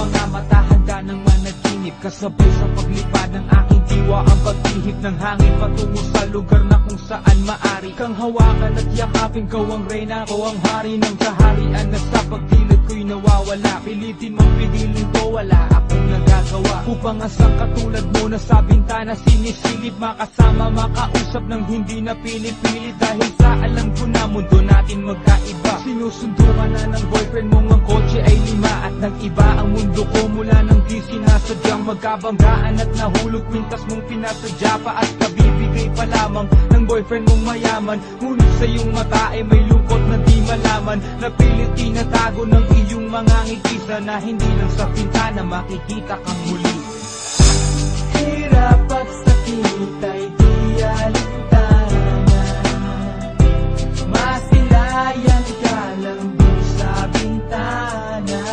mga mata, handa ng managinip. Kasabay sa paglipad ng aking diwa, ang pag-ihip ng hangin patungo sa lugar na kung saan maari kang hawakan at yakapin. Ko ang reyna, ko ang hari ng kaharian na sa pagdilid ko'y nawawala. Pilitin mong pigilin ko, wala akong nagagawa upang asang katulad mo na sa bintana sinisilip. Makasama, makausap ng hindi na pinipilit, dahil sa alam ko na mundo natin magkaiba. Sinusundo ka na ng boyfriend mong ang kotse ay 5 at nag-iba ang mundo ko mula nang di sinasadyang magkabanggaan at nahulog kwintas mong pinasadya pa at kabibigay pa lamang ng boyfriend mong mayaman. Ngunit sa iyong mata ay may lungkot na di malaman, napilit tinatago ng iyong mga ngiti na hindi lang sa pintana makikita kang muli. Hirap at sakit ay di alintanan, masilayan ka lang dun sa bintana.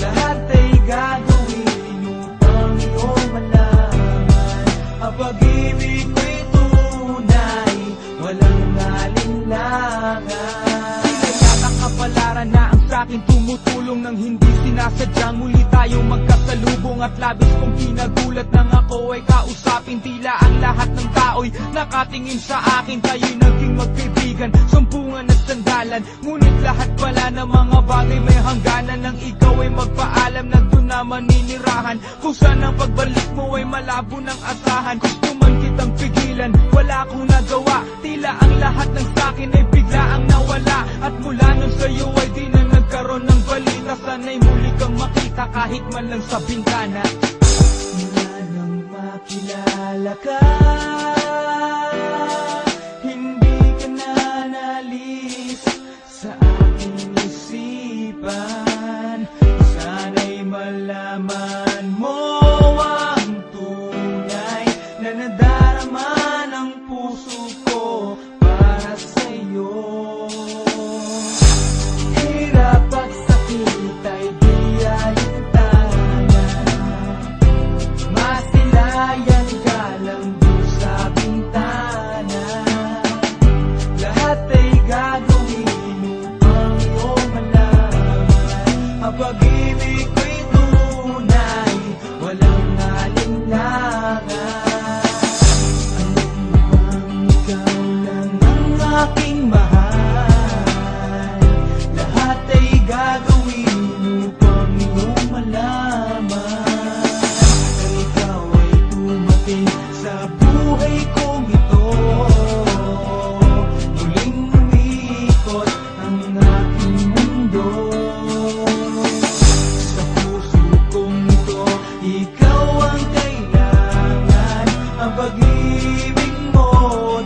Lahat ay gagawin upang iyong malaman ang pag-ibig ko'y tunay, walang alinlangan. Sinayatang kapalaran na ang sa'kin tumutulong nang hindi sinasadyang muli tayong magkasalubong. At labis kong kinagulat nang ako ay kausapin, tila ang lahat ng tao'y nakatingin sa akin. Tayo'y naging magkaibigan, sumpungan at sandalan, ngunit lahat pala ng mga bagay may hangganan. Nang ikaw ay magpaalam na doon na maninirahan, kung saan ang pagbalik mo ay malabo ng asahan. Gusto man kitang pigilan, wala akong nagawa, tila ang lahat ng sakin ay bigla ang nawala. At mula nun sa'yo ay di na nagkaroon ng balita, sana'y muli kang makita kahit man lang sa bintana. Mula nang makilala ka, hindi ka na nalis sa aking isipan. Sana'y malaman mo ang tunay na nadarama ng puso ko para sa'yo. Hirap at sakit ay di alintanan, masilayan ka lang dun sa bintana. Lahat ay gagawin upang iyong malaman ang pag-ibig ko'y tunay, walang alinlangan. Alam mo bang ikaw lang ang aking mahal, lahat ay gagawin upang iyong malaman na ikaw ay dumating sa buhay kong ito. Muling umikot ang aking mundo. Sa puso kong ito, ikaw ang kailangan, ang pag-ibig mo,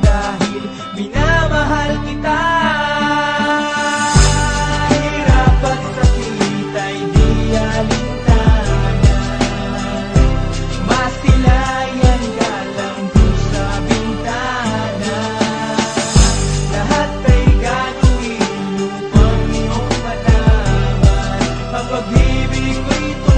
dahil minamahal kita. Hirap at sakit ay di alintanan, masilayan ka lang dun sa bintana. Lahat ay gagawin upang iyong malaman ang pag-ibig ko'y tunay,